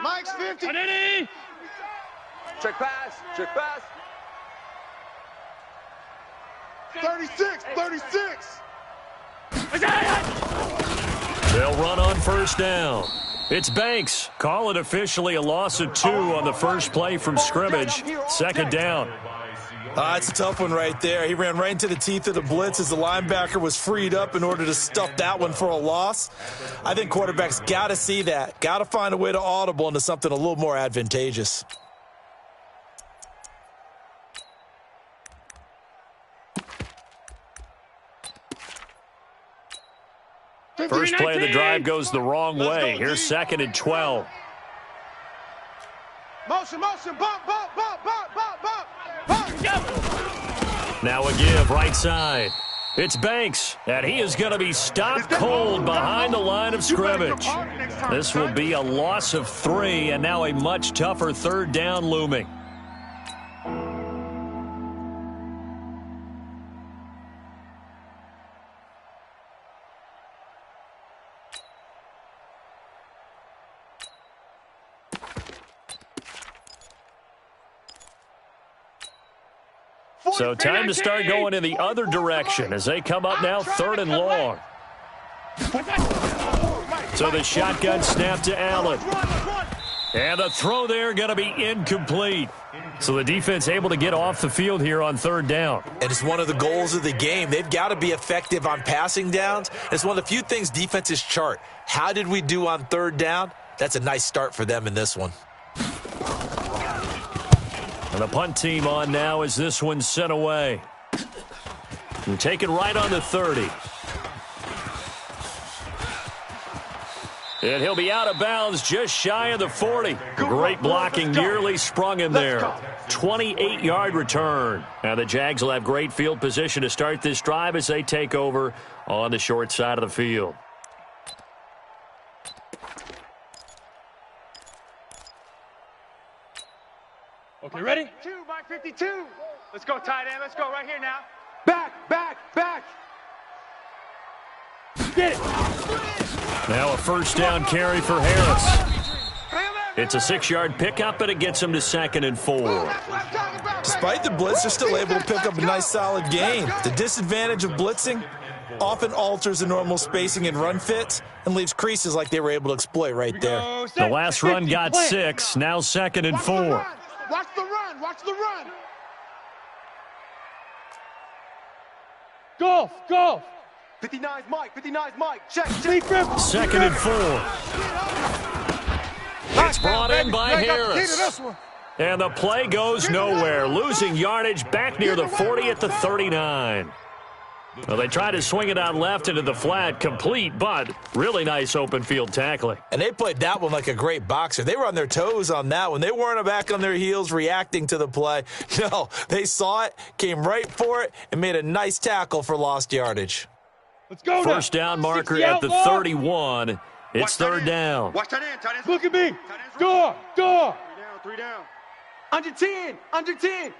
Mike's 50. Check pass. Check pass. 36. 36. They'll run on first down. It's Banks. Call it officially a loss of 2 on the first play from scrimmage. Second down. It's a tough one right there. He ran right into the teeth of the blitz as the linebacker was freed up in order to stuff that one for a loss. I think quarterbacks got to see that. Got to find a way to audible into something a little more advantageous. First play of the drive goes the wrong way. Here's second and 12. Motion, bump, bump, bump, bump, bump, bump. Now a give right side. It's Banks, and he is going to be stopped cold behind the line of scrimmage. This will be a loss of 3, and now a much tougher third down looming. So time to start going in the other direction as they come up now 3rd and long. So the shotgun snap to Allen. And the throw there going to be incomplete. So the defense able to get off the field here on 3rd down. And it's one of the goals of the game. They've got to be effective on passing downs. It's one of the few things defenses chart. How did we do on 3rd down? That's a nice start for them in this one. And the punt team on now as this one's sent away. And taken right on the 30. And he'll be out of bounds just shy of the 40. Great blocking nearly sprung him there. 28-yard return. Now the Jags will have great field position to start this drive as they take over on the short side of the field. Okay, ready? 2 by 52. Let's go, tight end. Let's go right here now. Back. Get it. Now a first down carry for Harris. It's a 6-yard pickup, but it gets him to 2nd and 4. Despite the blitz, they're still able to pick up a nice solid gain. The disadvantage of blitzing often alters the normal spacing and run fits and leaves creases like they were able to exploit right there. The last run got 6, now 2nd and 4. Watch the run. Golf. 59's Mike. Check. 2nd and 4. It's brought in by Harris. And the play goes nowhere. Losing yardage back near the 40 at the 39. Well, they tried to swing it out left into the flat, complete, but really nice open field tackling. And they played that one like a great boxer. They were on their toes on that one. They weren't back on their heels reacting to the play. No, they saw it, came right for it, and made a nice tackle for lost yardage. Let's go. First down marker at the 31. It's 3rd down. Watch tight end. Look at me. Door. 3 down. Under 10.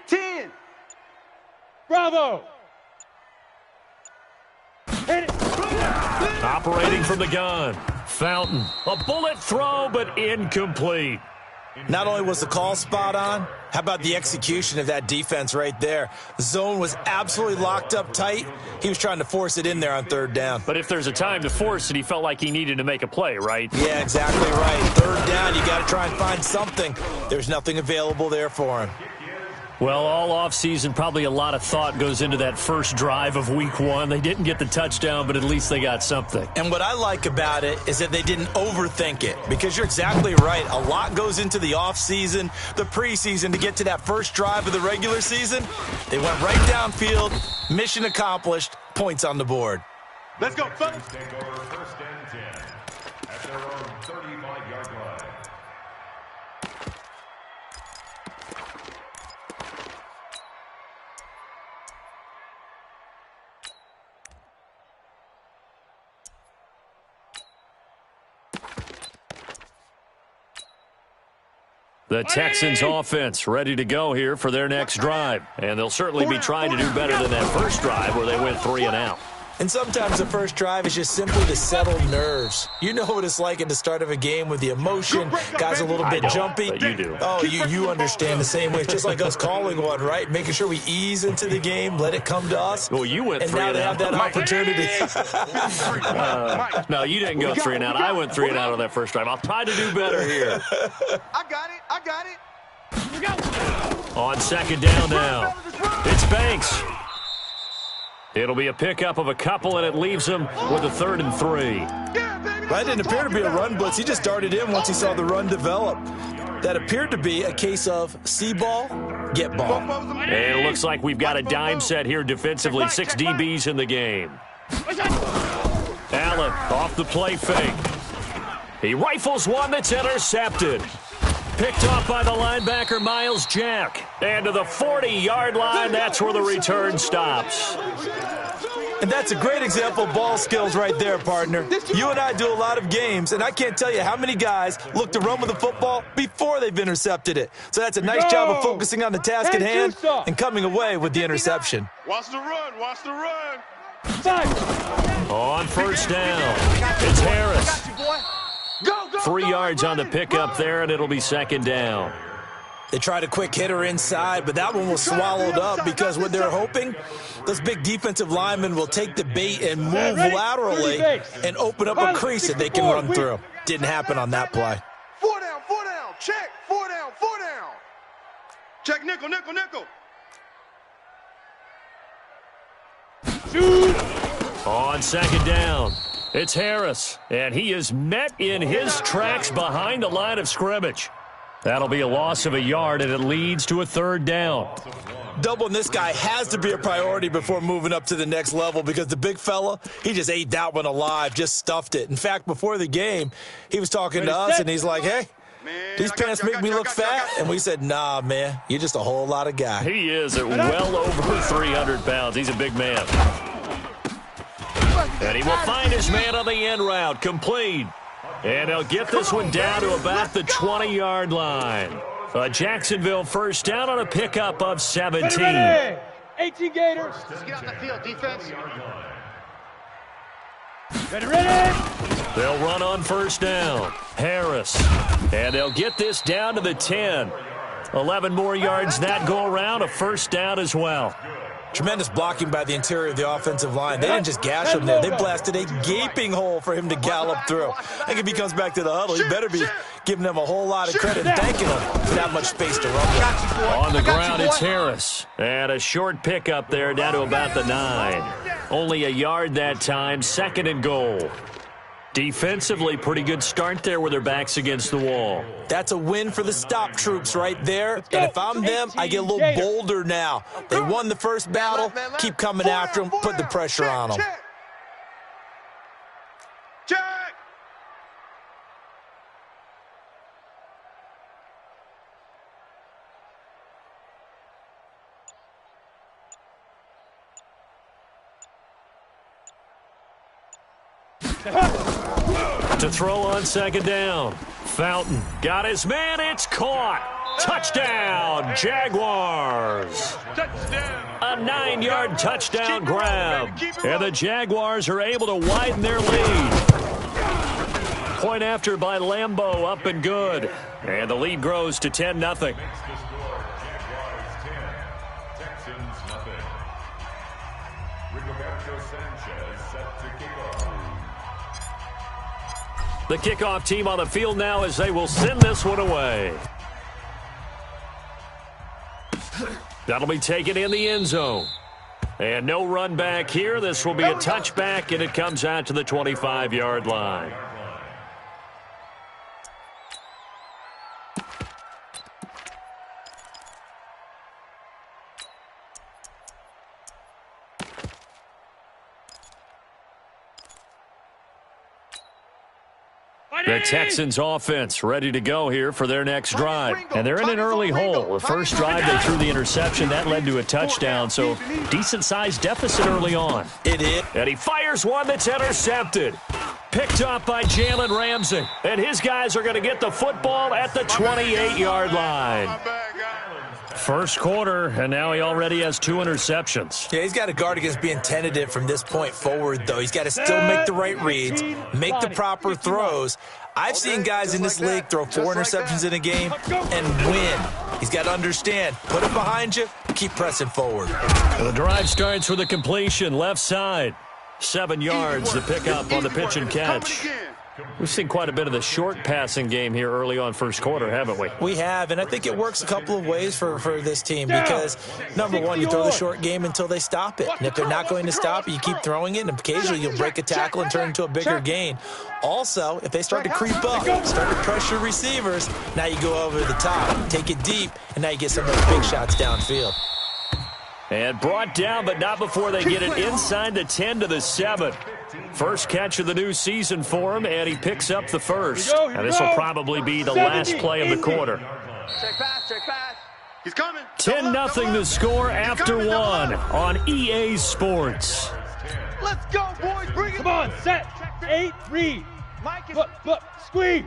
10. Bravo. Operating from the gun. Fountain. A bullet throw, but incomplete. Not only was the call spot on, how about the execution of that defense right there? The zone was absolutely locked up tight. He was trying to force it in there on 3rd down. But if there's a time to force it, he felt like he needed to make a play, right? Yeah, exactly right. 3rd down, you got to try and find something. There's nothing available there for him. Well, all offseason, probably a lot of thought goes into that first drive of week 1. They didn't get the touchdown, but at least they got something. And what I like about it is that they didn't overthink it, because you're exactly right. A lot goes into the offseason, the preseason, to get to that first drive of the regular season. They went right downfield, mission accomplished, points on the board. Let's go, fellas. Take over 1st and 10 at their own 35-yard line. The Texans offense ready to go here for their next drive. And they'll certainly be trying to do better than that first drive where they went 3 and out. And sometimes the first drive is just simply to settle nerves. You know what it's like at the start of a game with the emotion. Guys a little bit jumpy. But you do. Oh, you understand the same way. It's just like us calling one, right? Making sure we ease into the game, let it come to us. Well, you went and 3 now and they out. have that opportunity. No, you didn't go 3 and out. I went 3 and out on that first drive. I'll try to do better here. I got it. On second down now, it's Banks. It'll be a pickup of a couple, and it leaves him with a 3rd and 3. That didn't appear to be a run blitz. He just darted in once he saw the run develop. That appered to be a case of see ball, get ball. And it looks like we've got a dime set here defensively. 6 DBs in the game. Allen off the play fake. He rifles one that's intercepted. Picked off by the linebacker, Miles Jack. And to the 40-yard line, that's where the return stops. And that's a great example of ball skills right there, partner. You and I do a lot of games, and I can't tell you how many guys look to run with the football before they've intercepted it. So that's a nice job of focusing on the task at hand and coming away with the interception. Watch the run. On first down, it's Harris. 3 yards on the pickup there, and it'll be second down. They tried a quick hitter inside, but that one was swallowed up because what they're hoping, those big defensive linemen will take the bait and move laterally and open up a crease that they can run through. Didn't happen on that play. 4 down, check. 4 down. Check nickel. Shoot. On second down, it's Harris, and he is met in his tracks behind the line of scrimmage. That'll be a loss of a yard, and it leads to a 3rd down. Doubling this guy has to be a priority before moving up to the next level because the big fella, he just ate that one alive, just stuffed it. In fact, before the game, he was talking to us, and he's like, hey, these pants make me look fat. And we said, nah, man, you're just a whole lot of guy. He is at well over 300 pounds. He's a big man. And he will find his man on the end route, complete. And he'll get this one down to about the 20-yard line. A Jacksonville first down on a pickup of 17. Ready. 18 Gators. Let's get off the field, defense. Ready. They'll run on first down. Harris. And they'll get this down to the 10. 11 more yards that go around, a first down as well. Tremendous blocking by the interior of the offensive line. They didn't just gash him there. They blasted a gaping hole for him to gallop through. I think if he comes back to the huddle, he better be giving them a whole lot of credit and thanking them for that much space to run with. On the ground, it's Harris. And a short pickup there down to about the 9. Only a yard that time, 2nd and goal. Defensively, pretty good start there with their backs against the wall. That's a win for the stop troops right there. And if I'm them, I get a little bolder now. They won the first battle. Keep coming after them. Put the pressure on them. Check. To throw on second down. Fountain got his man. It's caught. Touchdown, Jaguars. A 9-yard touchdown grab. And the Jaguars are able to widen their lead. Point after by Lambeau, up and good. And the lead grows to 10-0. The kickoff team on the field now as they will send this one away. That'll be taken in the end zone. And no run back here. This will be a touchback, and it comes out to the 25-yard line. The Texans offense ready to go here for their next drive. And they're in an early hole. The first drive, they threw the interception. That led to a touchdown, so decent-sized deficit early on. It is. And he fires one that's intercepted. Picked up by Jalen Ramsey. And his guys are going to get the football at the 28-yard line. First quarter, and now he already has 2 interceptions. Yeah, he's got to guard against being tentative from this point forward, though. He's got to still make the right reads, make the proper throws. I've seen guys in this league throw 4 interceptions in a game and win. He's got to understand, put it behind you, keep pressing forward. The drive starts with a completion, left side. 7 yards to pick up on the pitch and catch. We've seen quite a bit of the short passing game here early on first quarter, haven't we? We have, and I think it works a couple of ways for this team because, number one, you throw the short game until they stop it. And if they're not going to stop it, you keep throwing it, and occasionally you'll break a tackle and turn it into a bigger gain. Also, if they start to creep up, start to pressure receivers, now you go over the top, take it deep, and now you get some of those big shots downfield. And brought down, but not before they get it inside the 10 to the 7. First catch of the new season for him, and he picks up the first. And this will probably be the last play of the quarter. Check pass, check pass. He's coming. 10-0 the score after 1 on EA Sports. Let's go, boys. Bring it. Come on, set. 8, read. Squeeze.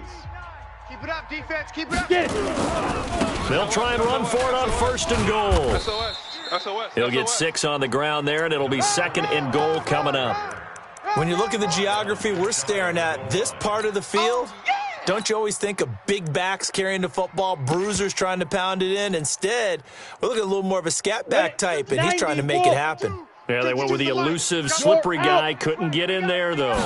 Keep it up, defense. Keep it up. Get it. They'll try and run for it on 1st and goal. SOS. He'll get 6 on the ground there, and it'll be 2nd and goal coming up. When you look at the geography we're staring at, this part of the field, don't you always think of big backs carrying the football, bruisers trying to pound it in? Instead, we're looking at a little more of a scat back type, and he's trying to make it happen. Yeah, they went with the elusive, slippery guy. Couldn't get in there, though.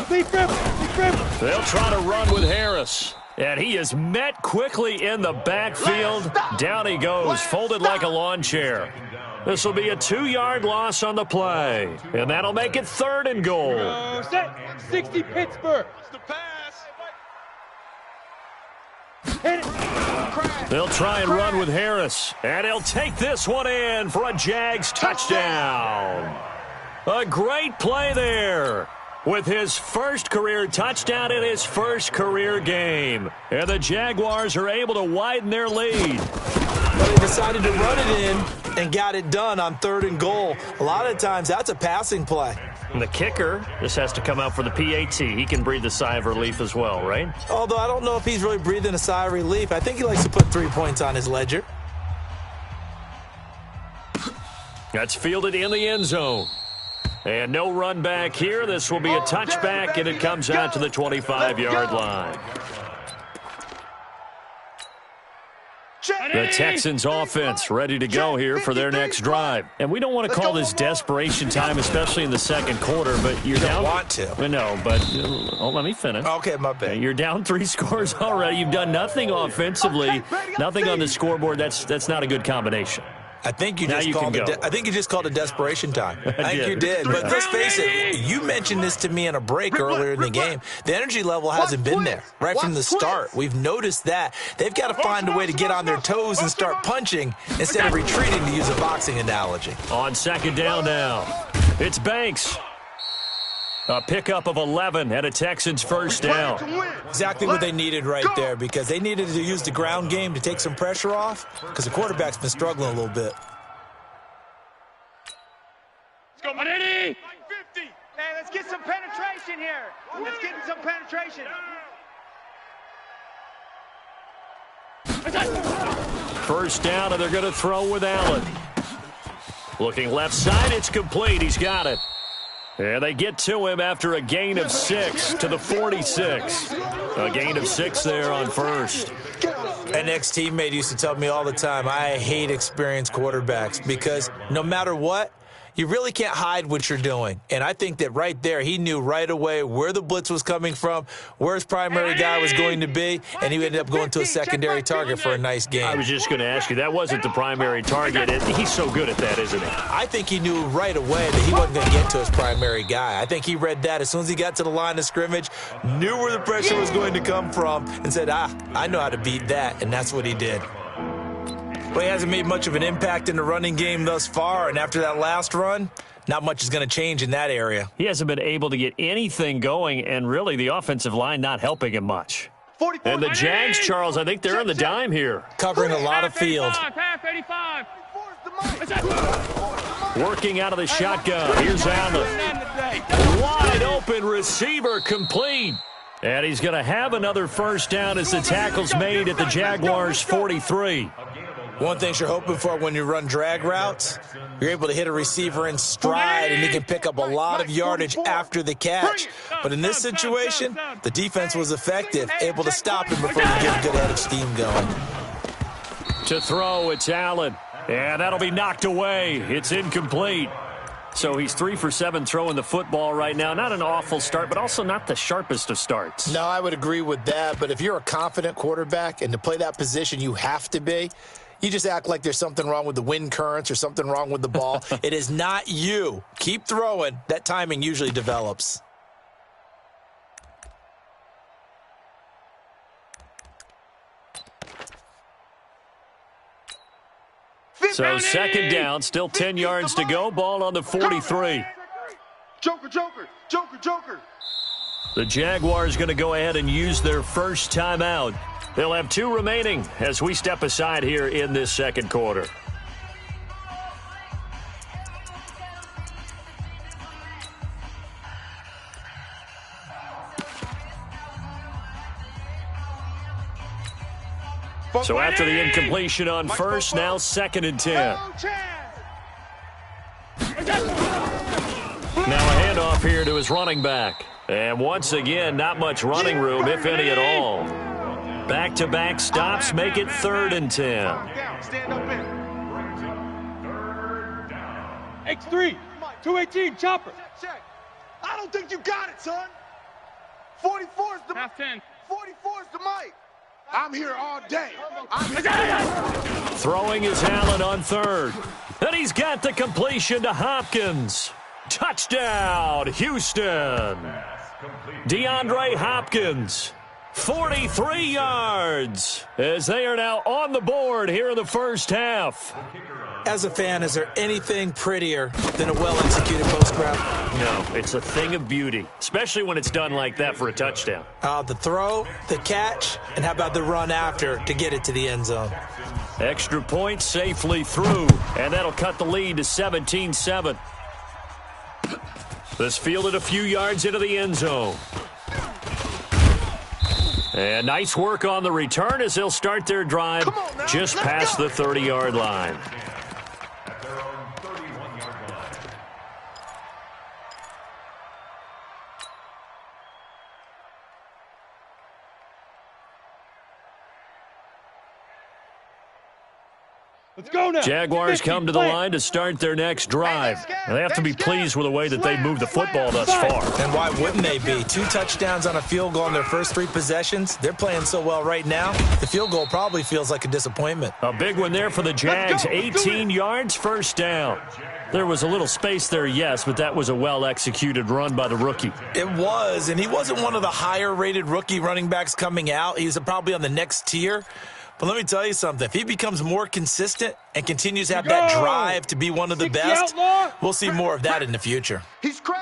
They'll try to run with Harris. And he is met quickly in the backfield. Down he goes, folded like a lawn chair. This will be a 2-yard loss on the play. And that'll make it 3rd and goal. Set. 60 Pittsburgh. Hit it. They'll try and run with Harris. And he'll take this one in for a Jags touchdown. A great play there. With his first career touchdown in his first career game. And the Jaguars are able to widen their lead. But they decided to run it in and got it done on 3rd and goal. A lot of times that's a passing play. And the kicker just has to come out for the PAT. He can breathe a sigh of relief as well, right? Although I don't know if he's really breathing a sigh of relief. I think he likes to put 3 points on his ledger. That's fielded in the end zone. And no run back here. This will be a touchback, and it comes out to the 25-yard line. The Texans offense ready to go here for their next drive. And we don't want to call this desperation time, especially in the second quarter, but you're down. Don't want to. No, but let me finish. Okay, my bad. You're down 3 scores already. You've done nothing offensively, nothing on the scoreboard. That's not a good combination. I think you just called it desperation time. I think you did. But let's face it, you mentioned this to me in a break earlier in the game. The energy level hasn't been there right from the start. We've noticed that. They've got to find a way to get on their toes and start punching instead of retreating, to use a boxing analogy. On 2nd down now, it's Banks. A pickup of 11 and a Texans first down. Exactly what they needed right there, because they needed to use the ground game to take some pressure off, because the quarterback's been struggling a little bit. Let's go, Manini! 50. Hey, let's get some penetration here. Let's get some penetration. First down, and they're going to throw with Allen. Looking left side, it's complete. He's got it. And they get to him after a gain of 6 to the 46. A gain of 6 there on first. An ex-teammate used to tell me all the time, I hate experienced quarterbacks because no matter what, you really can't hide what you're doing. And I think that right there, he knew right away where the blitz was coming from, where his primary guy was going to be, and he ended up going to a secondary target for a nice game. I was just going to ask you, that wasn't the primary target. He's so good at that, isn't he? I think he knew right away that he wasn't going to get to his primary guy. I think he read that as soon as he got to the line of scrimmage, knew where the pressure was going to come from, and said, I know how to beat that, and that's what he did. Well, he hasn't made much of an impact in the running game thus far, and after that last run, not much is going to change in that area. He hasn't been able to get anything going, and really the offensive line not helping him much. And the Jags, Charles, I think they're on the dime here. Covering a lot of field. Working out of the shotgun. Here's Allen. Wide open receiver, complete. And he's going to have another first down as the tackle's made at the Jaguars' 43. One thing you're hoping for when you run drag routes, you're able to hit a receiver in stride and he can pick up a lot of yardage after the catch. But in this situation, the defense was effective, able to stop him before he get a good head of steam going. To throw, it's Allen. And that'll be knocked away. It's incomplete. So he's 3 for 7 throwing the football right now. Not an awful start, but also not the sharpest of starts. No, I would agree with that. But if you're a confident quarterback and to play that position you have to be, you just act like there's something wrong with the wind currents or something wrong with the ball. It is not you. Keep throwing. That timing usually develops. So second down, still 10 yards to go. Ball on the 43. Joker, Joker, Joker, Joker. The Jaguars going to go ahead and use their first timeout. They'll have 2 remaining as we step aside here in this second quarter. So after the incompletion on first, now 2nd and 10. Now a handoff here to his running back. And once again, not much running room, if any at all. Back-to-back stops make it 3rd and 10. X3, 218, chopper. Check. I don't think you got it, son. 44 is the Half 10. 44 is the mic. I'm here all day. Throwing is Allen on 3rd. And he's got the completion to Hopkins. Touchdown, Houston. DeAndre Hopkins, 43 yards, as they are now on the board here in the first half. As a fan, is there anything prettier than a well-executed post grab? No, it's a thing of beauty, especially when it's done like that for a touchdown. The throw, the catch, and how about the run after to get it to the end zone? Extra point safely through, and that'll cut the lead to 17-7. This fielded a few yards into the end zone. And nice work on the return as they'll start their drive just past the 30-yard line. Let's go now. Jaguars come to the line to start their next drive. And they have to be pleased with the way that they've moved the football thus far. And why wouldn't they be? 2 touchdowns on a field goal in their first 3 possessions. They're playing so well right now, the field goal probably feels like a disappointment. A big one there for the Jags. 18 yards, first down. There was a little space there, yes, but that was a well-executed run by the rookie. It was, and he wasn't one of the higher-rated rookie running backs coming out. He's probably on the next tier. But let me tell you something. If he becomes more consistent and continues to have that drive to be one of the best, we'll see more of that in the future.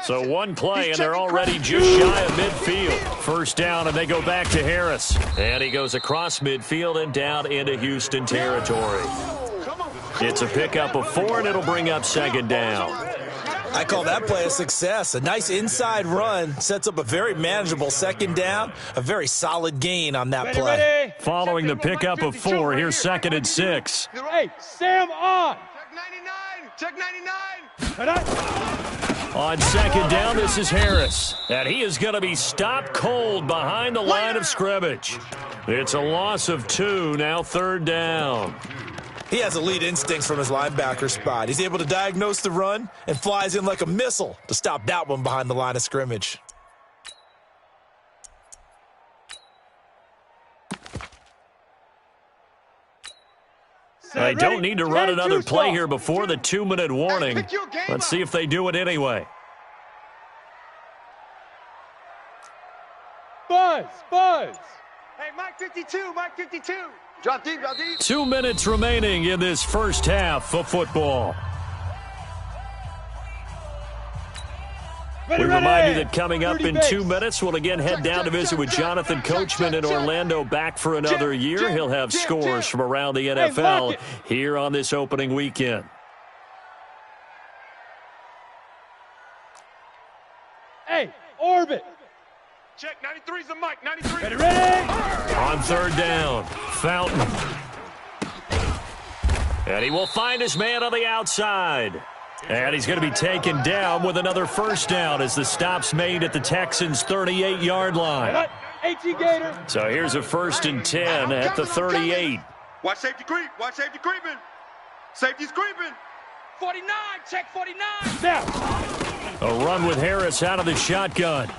So one play, and they're already just shy of midfield. First down, and they go back to Harris. And he goes across midfield and down into Houston territory. It's a pickup of 4, and it'll bring up 2nd down. I call that play a success. A nice inside run sets up a very manageable 2nd down, a very solid gain on that play. Following the pickup of 4, here's 2nd and 6. Hey, Sam on. Check 99. On 2nd down, this is Harris. And he is going to be stopped cold behind the line of scrimmage. It's a loss of 2, now 3rd down. He has elite instincts from his linebacker spot. He's able to diagnose the run and flies in like a missile to stop that one behind the line of scrimmage. They don't need to run another play here before the 2-minute warning. Let's see if they do it anyway. Buzz. Hey, Mike 52, Mike 52. Drop deep, drop deep. 2 minutes remaining in this first half of football. We remind you that coming up in 2 minutes, we'll again head down to visit with Jonathan Coachman in Orlando, back for another year. He'll have scores from around the NFL here on this opening weekend. Hey, orbit. Check 93's the mic. 93. Ready. On 3rd down, Fountain. And he will find his man on the outside. And he's going to be taken down with another first down as the stop's made at the Texans' 38-yard line. So here's a 1st and 10 at the 38. Watch safety creep. Watch safety creeping. Safety's creeping. 49, check 49. Now. A run with Harris out of the shotgun.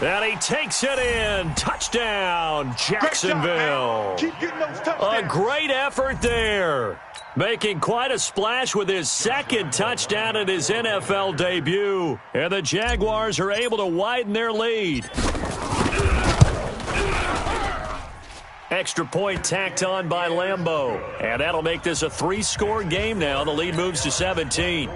And he takes it in. Touchdown, Jacksonville. Keep getting those A touchdowns. great effort there. Making quite a splash with his 2nd touchdown in his NFL debut. And the Jaguars are able to widen their lead. Extra point tacked on by Lambeau. And that'll make this a 3-score game now. The lead moves to 17.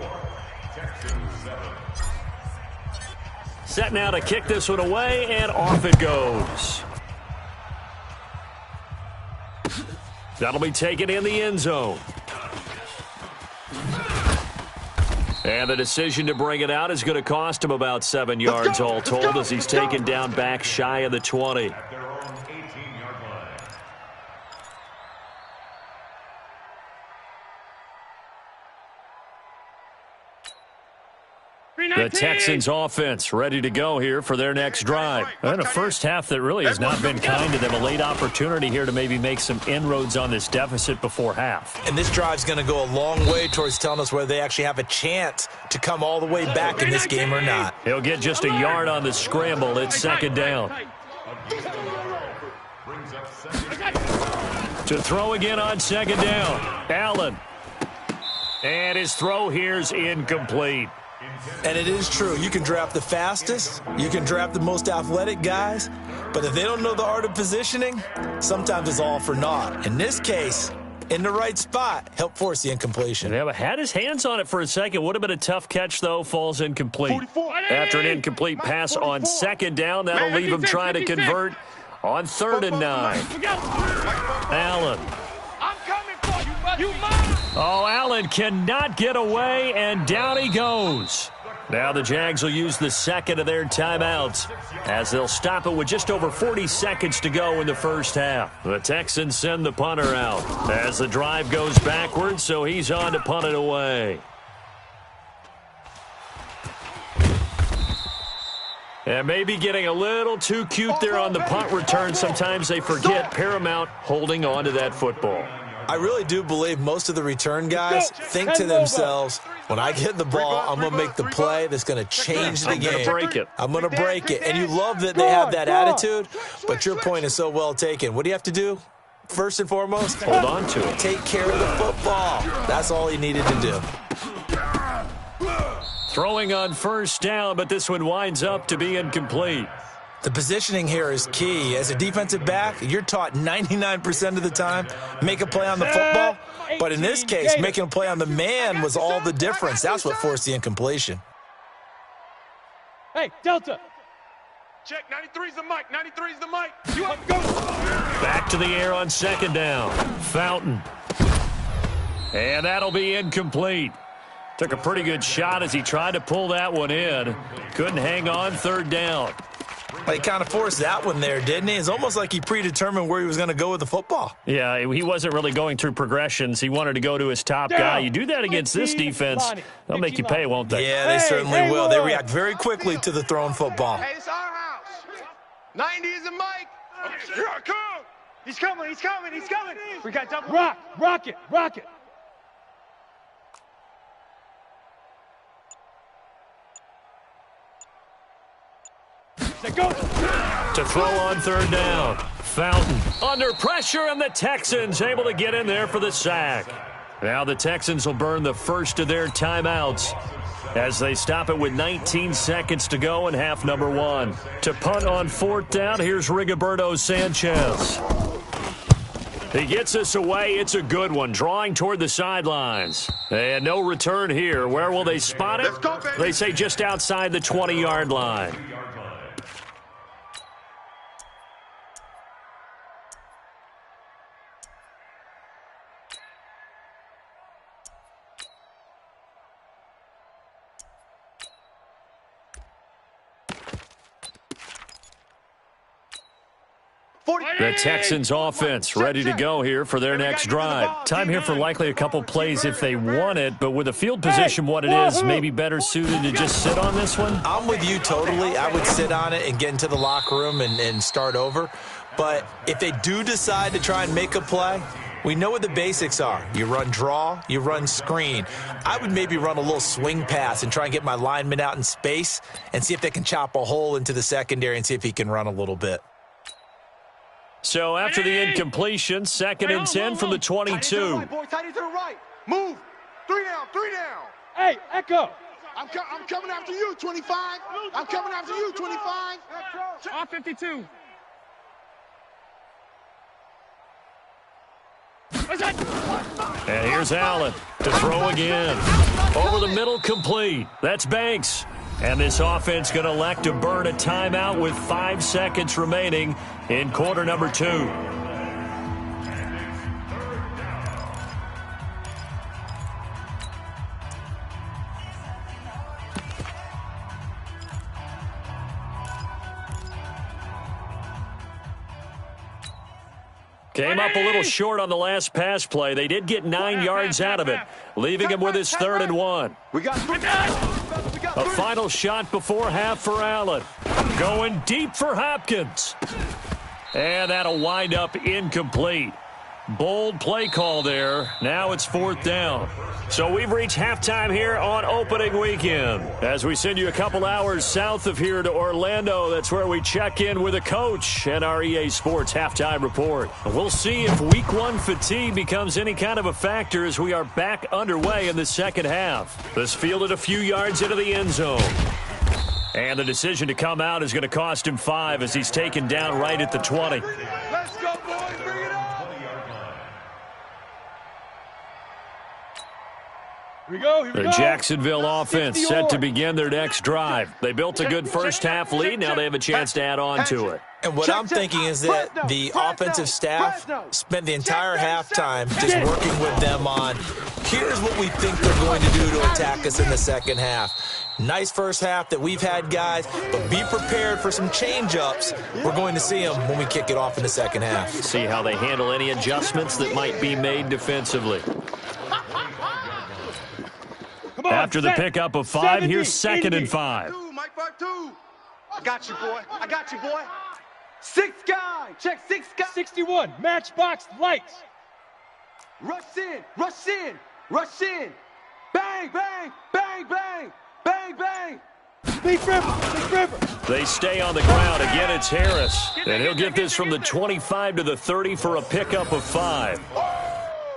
Set now to kick this one away, and off it goes. That'll be taken in the end zone. And the decision to bring it out is going to cost him about 7 yards all told as he's taken down back shy of the 20. The Texans offense ready to go here for their next drive. And a first half that really has not been kind to them. A late opportunity here to maybe make some inroads on this deficit before half. And this drive's going to go a long way towards telling us whether they actually have a chance to come all the way back in this game or not. He'll get just a yard on the scramble. It's 2nd down. To throw again on 2nd down. Allen. And his throw here's incomplete. And it is true. You can draft the fastest. You can draft the most athletic guys. But if they don't know the art of positioning, sometimes it's all for naught. In this case, in the right spot, help force the incompletion. Yeah, but had his hands on it for a second. Would have been a tough catch, though. Falls incomplete. After an incomplete pass on 2nd down, that'll leave him trying to convert on 3rd and 9. Allen. I'm coming for you, buddy. Oh, Allen cannot get away, and down he goes. Now the Jags will use the 2nd of their timeouts as they'll stop it with just over 40 seconds to go in the first half. The Texans send the punter out as the drive goes backwards, so he's on to punt it away. And maybe getting a little too cute there on the punt return. Sometimes they forget paramount holding on to that football. I really do believe most of the return guys think to themselves, when I get the ball, I'm going to make the play that's going to change the game. I'm going to break it. I'm going to break it. And you love that they have that attitude, but your point is so well taken. What do you have to do? First and foremost, hold on to it. Take care of the football. That's all he needed to do. Throwing on 1st down, but this one winds up to be incomplete. The positioning here is key. As a defensive back, you're taught 99% of the time, make a play on the football. But in this case, making a play on the man was all the difference. That's what forced the incompletion. Hey, Delta. Check, 93's the mic. 93's the mic. You up, go. Back to the air on 2nd down. Fountain. And that'll be incomplete. Took a pretty good shot as he tried to pull that one in. Couldn't hang on 3rd down. He kind of forced that one there, didn't he? It's almost like he predetermined where he was going to go with the football. Yeah, he wasn't really going through progressions. He wanted to go to his top guy. You do that against this defense, they'll make you pay, won't they? Yeah, they certainly will. They react very quickly to the thrown football. Hey, it's our house. 90 is the mic. Here I come. He's coming. He's coming. He's coming. We got double. Rock it. Go. To throw on 3rd down. Fountain under pressure, and the Texans able to get in there for the sack. Now the Texans will burn the first of their timeouts as they stop it with 19 seconds to go in half number 1. To punt on 4th down, here's Rigoberto Sanchez. He gets us away. It's a good one, drawing toward the sidelines. And no return here. Where will they spot it? They say just outside the 20-yard line. The Texans offense ready to go here for their next drive. Time here for likely a couple plays if they want it, but with the field position what it is, maybe better suited to just sit on this one? I'm with you totally. I would sit on it and get into the locker room and start over. But if they do decide to try and make a play, we know what the basics are. You run draw, you run screen. I would maybe run a little swing pass and try and get my lineman out in space and see if they can chop a hole into the secondary and see if he can run a little bit. So after the incompletion, 2nd and 10 from the 22. Tight end to the right. Move. 3 down, 3 down. Hey, Echo. I'm coming after you, 25. I'm coming after you, 25. Off 52. And here's Allen to throw again. Over the middle, complete. That's Banks. And this offense going to elect to burn a timeout with 5 seconds remaining in quarter number 2. Came up a little short on the last pass play. They did get 9 yards out of it, leaving him with his 3rd and 1. A final shot before half for Allen. Going deep for Hopkins. And that'll wind up incomplete. Bold play call there. Now it's 4th down. So we've reached halftime here on opening weekend. As we send you a couple hours south of here to Orlando, that's where we check in with a coach and our EA Sports halftime report. We'll see if week 1 fatigue becomes any kind of a factor as we are back underway in the second half. This fielded a few yards into the end zone. And the decision to come out is going to cost him 5 as he's taken down right at the 20. Let's go, boys. Bring it on. Here we go. The Jacksonville offense set to begin their next drive. They built a good first half lead. Now they have a chance to add on to it. And what I'm thinking is that the offensive staff spent the entire halftime just working with them on, here's what we think they're going to do to attack us in the second half. Nice first half that we've had, guys, but be prepared for some change-ups. We're going to see them when we kick it off in the second half. See how they handle any adjustments that might be made defensively. After the pickup of 5, here's 2nd and 5. Mike 5-2. I got you, boy. I got you, boy. 6 guy. Check 6 guy. 61. Matchbox lights. Rush in. Rush in. Rush in. Bang, bang, bang, bang, bang, bang. Big River. They stay on the ground. Again, it's Harris. And he'll get this from the 25 to the 30 for a pickup of 5.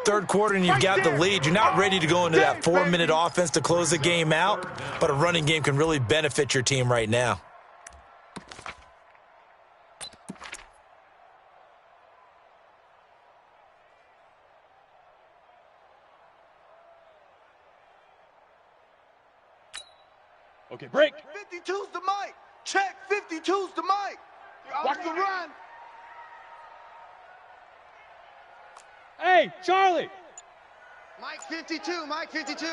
Third quarter and you've got the lead. You're not ready to go into that 4-minute offense to close the game out, but a running game can really benefit your team right now. Okay, break. 52's the mic. Check. 52's the mic. Watch the run. Hey, Charlie. Mike 52. Mike 52.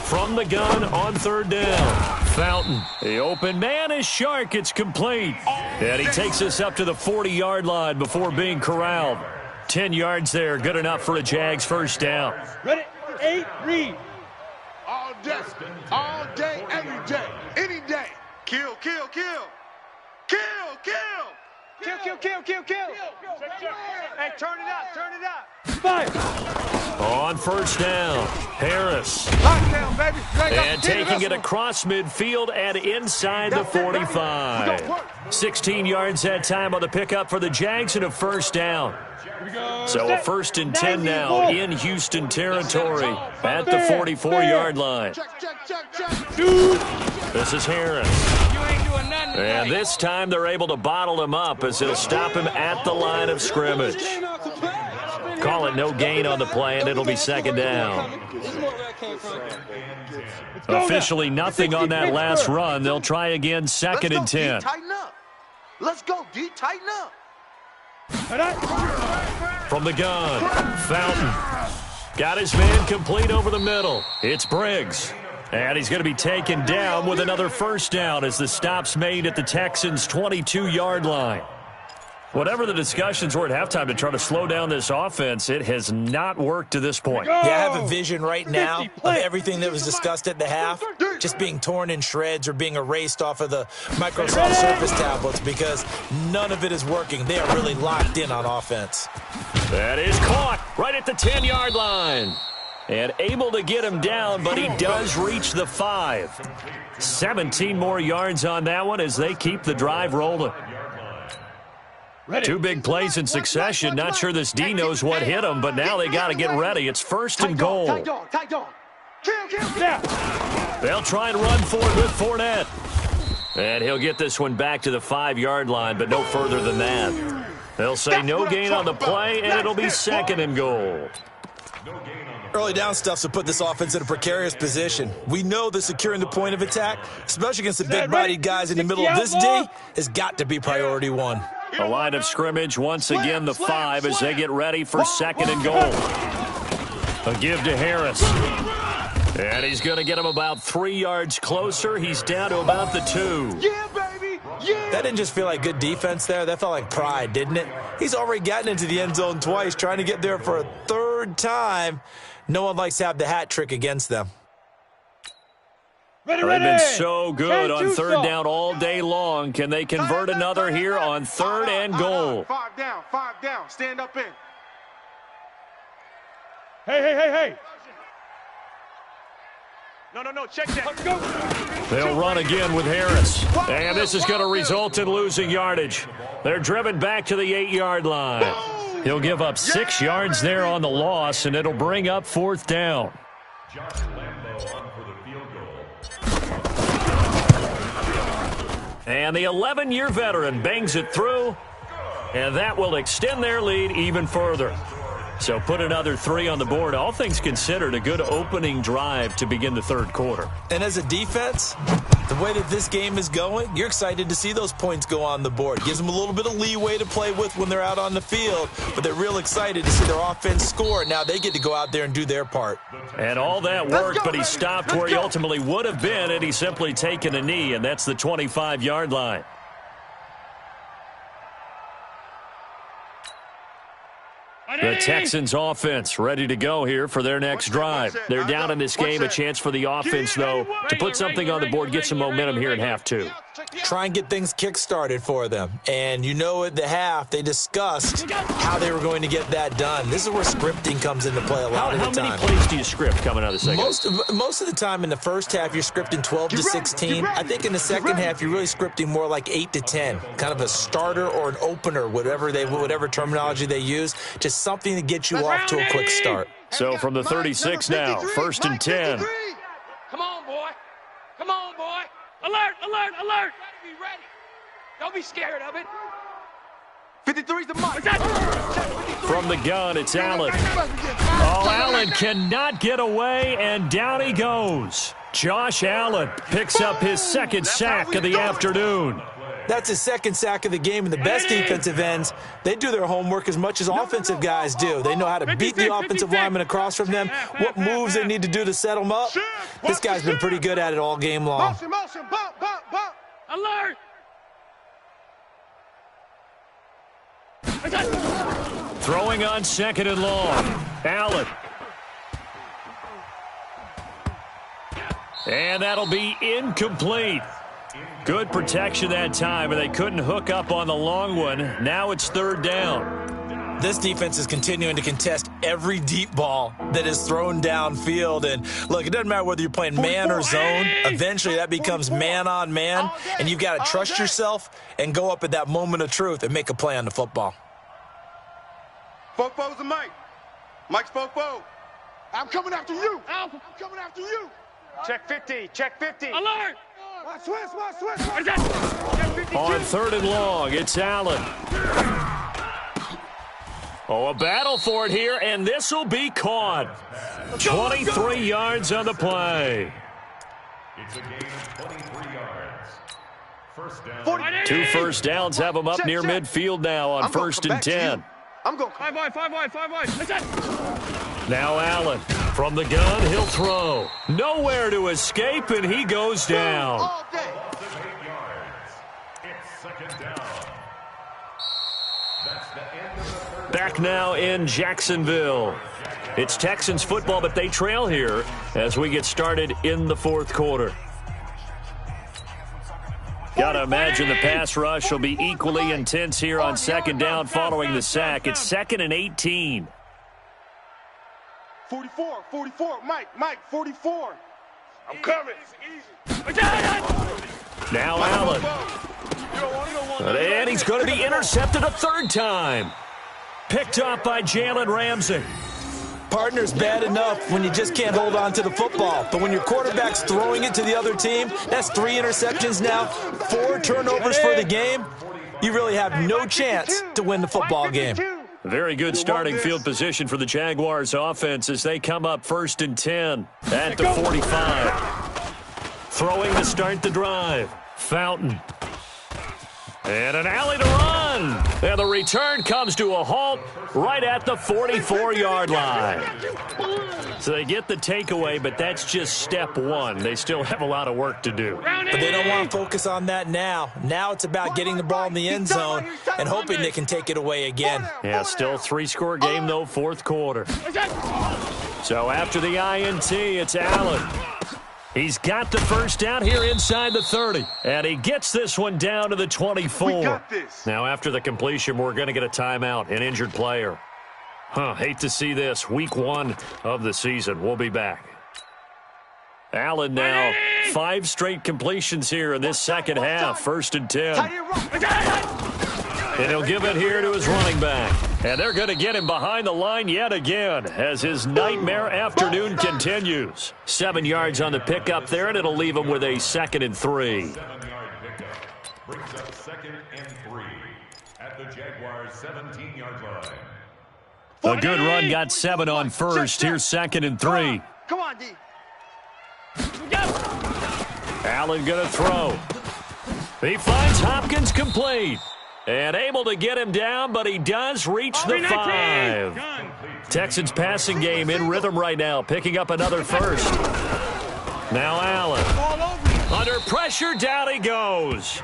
From the gun on 3rd down. Fountain. The open man is Shark. It's complete. And he takes us up to the 40-yard line before being corralled. 10 yards there. Good enough for a Jags first down. Ready? 8, read. All day, every day, any day. Kill, kill, kill. Kill, kill. Kill, kill, kill, kill, kill. Hey, turn it up, turn it up. 5. On 1st down, Harris. Lockdown, baby. And taking it across midfield and inside the 45. 16 yards that time on the pickup for the Jags and a 1st down. So a 1st and 10 now in Houston territory at the 44-yard line. This is Harris. And this time they're able to bottle him up as they'll stop him at the line of scrimmage. Call it no gain on the play, and it'll be 2nd down. Officially nothing on that last run. They'll try again 2nd and 10. Tighten up. Let's go, D. Tighten up. From the gun, Fountain. Got his man complete over the middle. It's Briggs. And he's going to be taken down with another first down as the stop's made at the Texans' 22-yard line. Whatever the discussions were at halftime to try to slow down this offense, it has not worked to this point. Yeah, I have a vision right now of everything that was discussed at the half just being torn in shreds or being erased off of the Microsoft Surface tablets because none of it is working. They are really locked in on offense. That is caught right at the 10-yard line. And able to get him down, but he does reach the 5. 17 more yards on that one as they keep the drive rolling. Two big plays in succession. Not sure this D knows what hit him, but now they got to get ready. It's first and goal. They'll try and run for it with Fournette. And he'll get this one back to the 5-yard line, but no further than that. They'll say no gain on the play, and it'll be second and goal. Early down stuff to put this offense in a precarious position. We know that securing the point of attack, especially against the big-bodied guys in the middle of this D, has got to be priority one. A line of scrimmage, once again the 5 as they get ready for second and goal. A give to Harris. And he's going to get him about 3 yards closer. He's down to about the 2. Yeah, baby. Yeah. That didn't just feel like good defense there. That felt like pride, didn't it? He's already gotten into the end zone twice, trying to get there for a third time. No one likes to have the hat trick against them. They've been so good on third down all day long. Can they convert another here on third and goal? 5 down. Stand up in. Hey. No, check that. They'll run again with Harris. And this is going to result in losing yardage. They're driven back to the 8-yard line. He'll give up 6 yards there on the loss, and it'll bring up fourth down. And the 11-year veteran bangs it through, and that will extend their lead even further. So put another 3 on the board. All things considered, a good opening drive to begin the third quarter. And as a defense, the way that this game is going, you're excited to see those points go on the board. Gives them a little bit of leeway to play with when they're out on the field, but they're real excited to see their offense score. Now they get to go out there and do their part. And all that worked, but he stopped where he ultimately would have been, and he's simply taken a knee, and that's the 25-yard line. The Texans offense ready to go here for their next drive. They're down in this game. A chance for the offense, though, to put something on the board, get some momentum here in half 2. Try and get things kick-started for them. And you know at the half, they discussed how they were going to get that done. This is where scripting comes into play a lot of the time. How many plays do you script coming out of the second? Most of the time in the first half, you're scripting 12 to 16. I think in the second half, you're really scripting more like 8 to 10. Kind of a starter or an opener, whatever terminology they use. Just something to get you off to a quick start. So from the 36 now, first and 10. Come on, boy. Alert. Be ready. Don't be scared of it. 53's the mark. From the gun, it's Allen. Oh, Allen cannot get away, and down he goes. Josh Allen picks up his second sack of the afternoon. That's his second sack of the game, and the best defensive ends, they do their homework as much as offensive guys do. They know how to beat the offensive lineman across from them, what moves they need to do to set them up. This guy's been pretty good at it all game long. Motion, bump. Alert. Throwing on second and long. Allen. And that'll be incomplete. Good protection that time, and they couldn't hook up on the long one. Now it's third down. This defense is continuing to contest every deep ball that is thrown downfield. And, look, it doesn't matter whether you're playing man or zone. Eventually that becomes man on man, and you've got to trust yourself and go up at that moment of truth and make a play on the football. Fofo's the Mike. Mike's Fofo. I'm coming after you. Check 50. Alert. Switch. On third and long, it's Allen. Oh, a battle for it here, and this will be caught. 23 yards on the play. It's a gain of 23 yards. First down. 2 first downs have them up near midfield now on first and 10. I'm going. 5 wide. Now Allen From the gun, he'll throw. Nowhere to escape, and he goes down. All day. It's second down. That's the end of the third. Back now in Jacksonville. It's Texans football, but they trail here as we get started in the fourth quarter. Gotta imagine the pass rush will be equally intense here on second down following the sack. It's 2nd and 18. 44, Mike, 44. I'm coming. Now Allen. And he's going to be intercepted a third time. Picked up by Jalen Ramsey. Partner's bad enough when you just can't hold on to the football. But when your quarterback's throwing it to the other team, that's 3 interceptions now, 4 turnovers for the game. You really have no chance to win the football game. Very good starting field position for the Jaguars offense as they come up 1st and 10 at the 45. Throwing to start the drive. Fountain. And an alley to run. And the return comes to a halt right at the 44-yard line. So they get the takeaway, but that's just step one. They still have a lot of work to do. But they don't want to focus on that now. Now it's about getting the ball in the end zone and hoping they can take it away again. Yeah, still a 3-score game, though, fourth quarter. So after the INT, it's Allen. He's got the first down here inside the 30. And he gets this one down to the 24. We got this. Now after the completion, we're going to get a timeout, an injured player. Hate to see this. Week 1 of the season. We'll be back. Allen now, 5 straight completions here in this second half. 1st and 10. And he'll give it here to his running back. And they're going to get him behind the line yet again as his nightmare afternoon continues. 7 yards on the pickup there, and it'll leave him with a 2nd and 3. 7-yard pickup brings up 2nd and 3 at the Jaguars' 17-yard line. A good run got 7 on first. Here's 2nd and 3. Come on, D. Allen going to throw. He finds Hopkins complete. And able to get him down, but he does reach the 5. Texans passing game in rhythm right now, picking up another first. Now Allen. Under pressure, down he goes.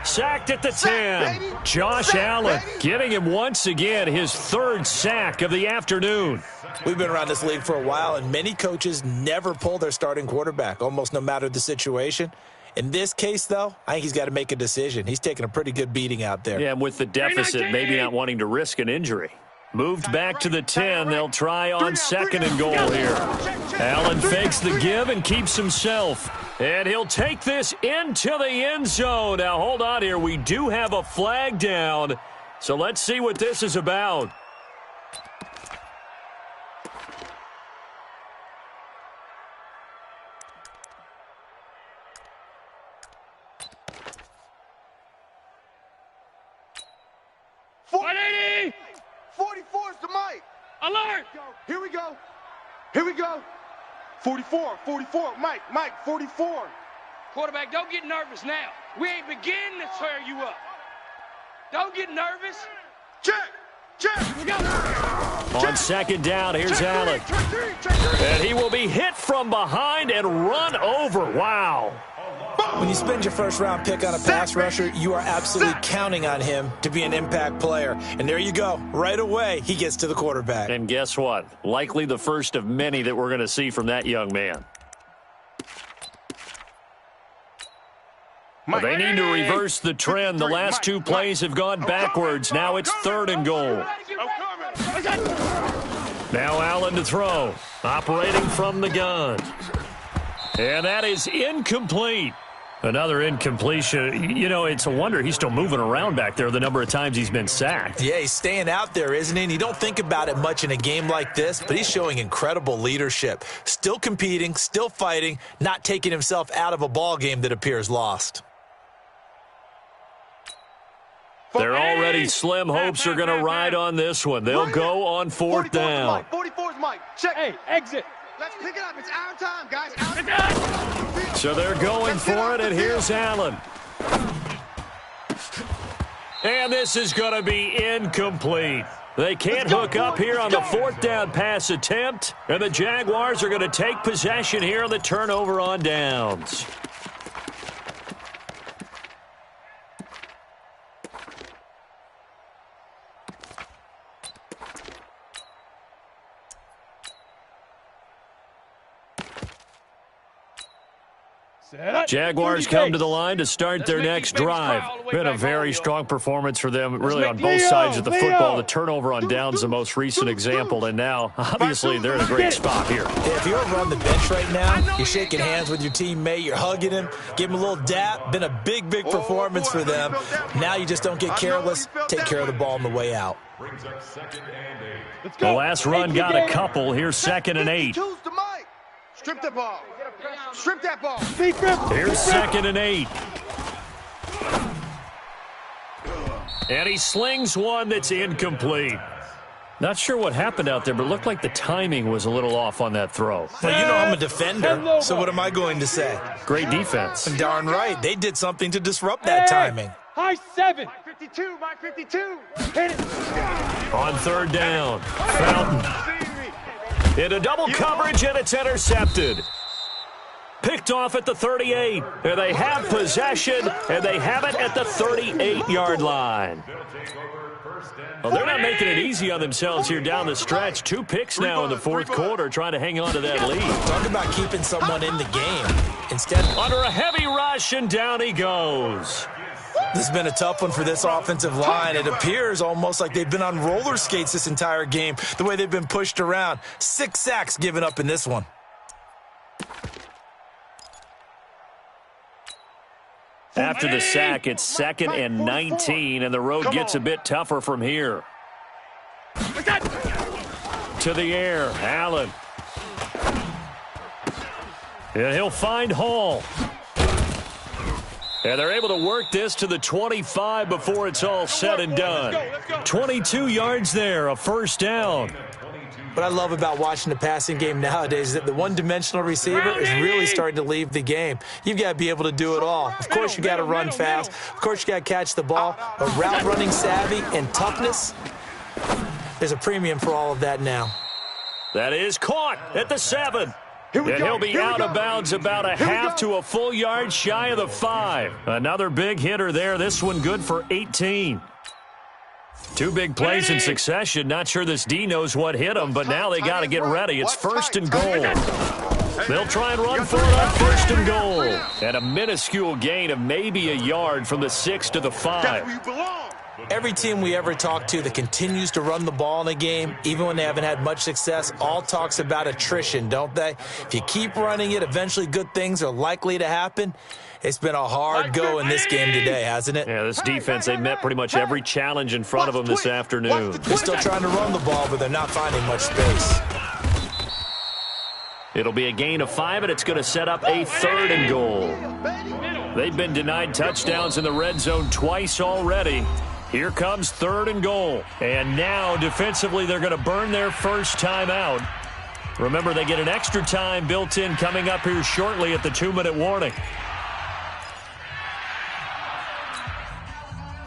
Sacked at the 10. Josh Allen getting him once again his 3rd sack of the afternoon. We've been around this league for a while, and many coaches never pull their starting quarterback, almost no matter the situation. In this case, though, I think he's got to make a decision. He's taking a pretty good beating out there. Yeah, and with the deficit, maybe not wanting to risk an injury. Moved back to the 10. They'll try on 2nd and goal here. Allen fakes the give and keeps himself. And he'll take this into the end zone. Now, hold on here. We do have a flag down. So let's see what this is about. Alert! Here we go. 44, Mike, 44. Quarterback, don't get nervous now. We ain't beginning to tear you up. Don't get nervous. Check. We go. On 2nd down, here's Allen. And he will be hit from behind and run over. Wow. When you spend your first-round pick on a pass rusher, you are absolutely counting on him to be an impact player. And there you go. Right away, he gets to the quarterback. And guess what? Likely the first of many that we're going to see from that young man. Well, they need to reverse the trend. The last 2 plays have gone backwards. Now it's 3rd and goal. Now Allen to throw. Operating from the gun. And that is incomplete. Another incompletion. You know, it's a wonder he's still moving around back there the number of times he's been sacked. Yeah, he's staying out there, isn't he? And you don't think about it much in a game like this, but he's showing incredible leadership. Still competing, still fighting, not taking himself out of a ball game that appears lost. Their already slim hopes are going to ride on this one. They'll go on 4th down. 44's Mike. Check. Hey, exit. Let's pick it up. It's our time, guys. Our time. So they're going for it, and here's Allen. And this is going to be incomplete. They can't hook up here on the 4th down pass attempt, and the Jaguars are going to take possession here on the turnover on downs. Jaguars come to the line to start their next drive. Been a very strong performance for them, really on both sides of the football. The turnover on downs, the most recent example, and now, obviously, they're in a great spot here. If you're over on the bench right now, you're shaking hands with your teammate, you're hugging him, give him a little dap. Been a big, big performance for them. Now you just don't get careless. Take care of the ball on the way out. The last run got a couple. Here's 2nd and 8. Strip the ball. Strip that ball. Here's 2nd and 8. And he slings one that's incomplete. Not sure what happened out there, but it looked like the timing was a little off on that throw. Well, you know I'm a defender, so what am I going to say? Great defense. Darn right. They did something to disrupt that timing. High 7. 52, my 52. Hit it. On 3rd down, Fountain. Into double coverage, and it's intercepted. Picked off at the 38. And they have possession, and they have it at the 38-yard line. Well, they're not making it easy on themselves here down the stretch. 2 picks now in the 4th quarter, trying to hang on to that lead. Talk about keeping someone in the game. Instead, under a heavy rush, and down he goes. This has been a tough one for this offensive line. It appears almost like they've been on roller skates this entire game, the way they've been pushed around. 6 sacks given up in this one. After the sack, it's 2nd and 19, and the road gets a bit tougher from here. To the air, Allen. And he'll find Hall. And they're able to work this to the 25 before it's all said and done. 22 yards there, a 1st down. What I love about watching the passing game nowadays is that the one-dimensional receiver is really starting to leave the game. You've got to be able to do it all. Of course, you got to run fast. Of course, you got to catch the ball. But route running savvy and toughness, there's a premium for all of that now. That is caught at the 7. And he'll be out of bounds about a half to a full yard shy of the 5. Another big hitter there. This one good for 18. 2 big plays in succession. Not sure this D knows what hit him, but now they got to get ready. It's 1st and goal. They'll try and run for it on 1st and goal. And a minuscule gain of maybe a yard from the 6 to the 5. Every team we ever talk to that continues to run the ball in a game, even when they haven't had much success, all talks about attrition, don't they? If you keep running it, eventually good things are likely to happen. It's been a hard go in this game today, hasn't it? Yeah, this defense, they met pretty much every challenge in front of them this afternoon. They're still trying to run the ball, but they're not finding much space. It'll be a gain of 5, and it's going to set up a 3rd and goal. They've been denied touchdowns in the red zone twice already. Here comes 3rd and goal. And now, defensively, they're going to burn their first time out. Remember, they get an extra time built in coming up here shortly at the 2-minute warning.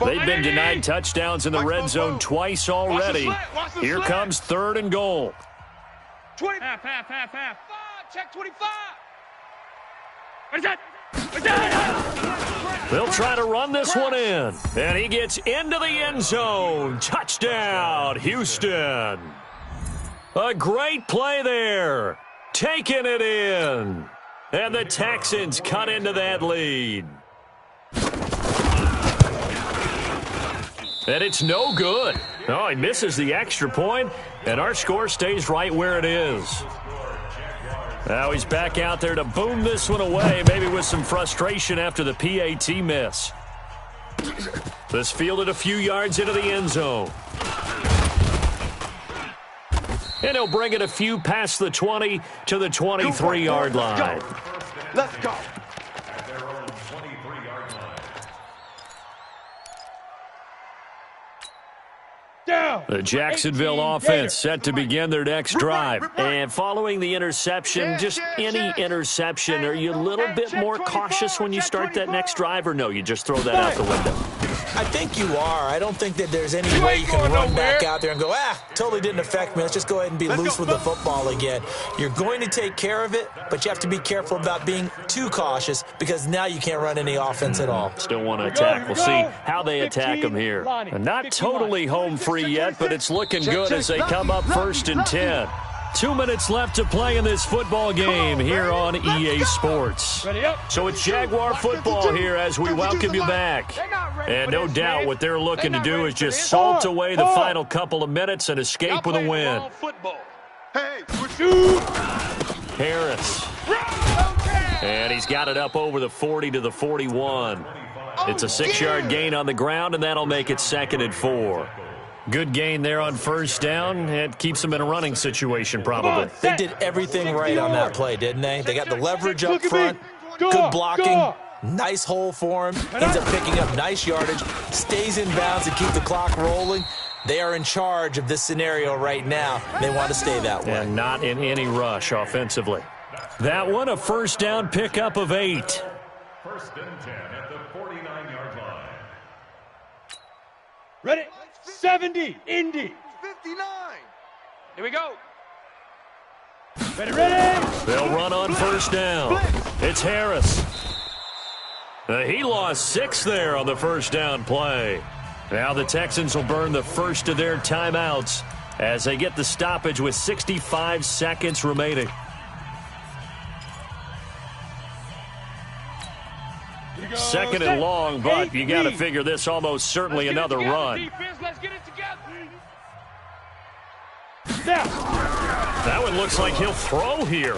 They've been denied touchdowns in the red zone twice already. Here comes 3rd and goal. 20. Half. Check 25. What is that? They'll try to run this one in. And he gets into the end zone. Touchdown, Houston. A great play there. Taking it in. And the Texans cut into that lead. And it's no good. Oh, he misses the extra point, and our score stays right where it is. Now he's back out there to boom this one away, maybe with some frustration after the PAT miss. This fielded a few yards into the end zone. And he'll bring it a few past the 20 to the 23-yard line. Let's go. The Jacksonville offense set to begin their next drive. And following the interception, just any interception, are you a little bit more cautious when you start that next drive, or no, you just throw that out the window? I think you are. I don't think that there's any way you can run back out there and go, totally didn't affect me. Let's just go ahead and be loose with the football again. You're going to take care of it, but you have to be careful about being too cautious because now you can't run any offense at all. Still want to attack. We'll see how they attack them here. Not totally home free yet, but it's looking good as they come up 1st and 10. 2 minutes left to play in this football game here on EA Sports. So it's Jaguar football here as we welcome you back. And no doubt what they're looking to do is just salt away the final couple of minutes and escape with a win. Harris. And he's got it up over the 40 to the 41. It's a 6-yard gain on the ground, and that'll make it 2nd and 4. Good gain there on 1st down. It keeps them in a running situation, probably. They did everything right on that play, didn't they? They got the leverage up front, good blocking, nice hole for him, ends up picking up nice yardage, stays in bounds to keep the clock rolling. They are in charge of this scenario right now. They want to stay that way. And not in any rush offensively. That one, a 1st down pickup of 8. 1st and 10 at the 49-yard line. Ready? 70, Indy. 59. Here we go. Ready. They'll run on 1st down. It's Harris. He lost 6 there on the 1st down play. Now the Texans will burn the first of their timeouts as they get the stoppage with 65 seconds remaining. Second and long, but you got to figure this almost certainly another run. Let's get it together. That one looks like he'll throw here.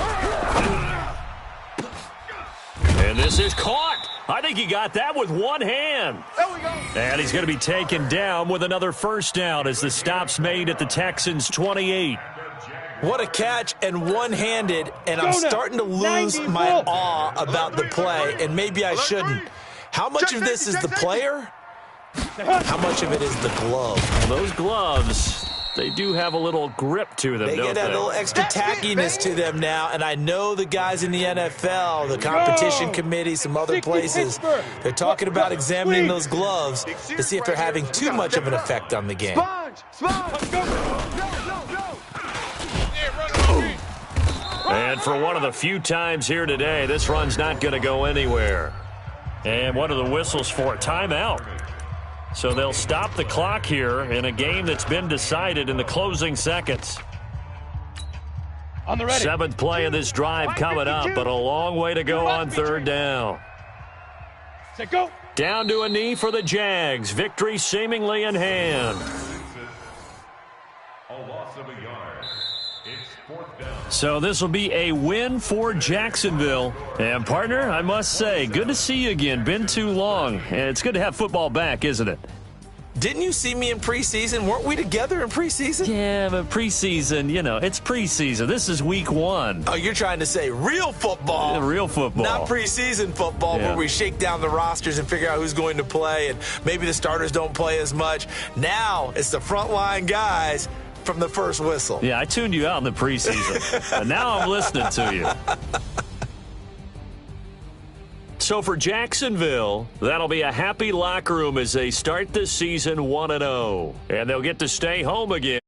And this is caught. I think he got that with one hand. There we go. And he's going to be taken down with another 1st down as the stop's made at the Texans' 28. What a catch and one-handed, and I'm starting to lose my awe about the play, and maybe I shouldn't. How much of this is the player? How much of it is the glove? Those gloves, they do have a little grip to them, They don't get that they? little extra tackiness to them now, and I know the guys in the NFL, the competition committee, some other places, they're talking about examining those gloves to see if they're having too much of an effect on the game. And for one of the few times here today, this run's not going to go anywhere. And what are the whistles for? Timeout. So they'll stop the clock here in a game that's been decided in the closing seconds. On the ready. 7th play of this drive coming up, but a long way to go on 3rd down. Set, go. Down to a knee for the Jags. Victory seemingly in hand. A loss of a yard. It's 4th down. So this will be a win for Jacksonville. And, partner, I must say, good to see you again. Been too long. And it's good to have football back, isn't it? Didn't you see me in preseason? Weren't we together in preseason? Yeah, but preseason, you know, it's preseason. This is week 1. Oh, you're trying to say real football. Yeah, real football. Not preseason football where we shake down the rosters and figure out who's going to play, and maybe the starters don't play as much. Now it's the frontline guys from the first whistle. Yeah, I tuned you out in the preseason. And now I'm listening to you. So for Jacksonville, that'll be a happy locker room as they start the season 1-0. And they'll get to stay home again.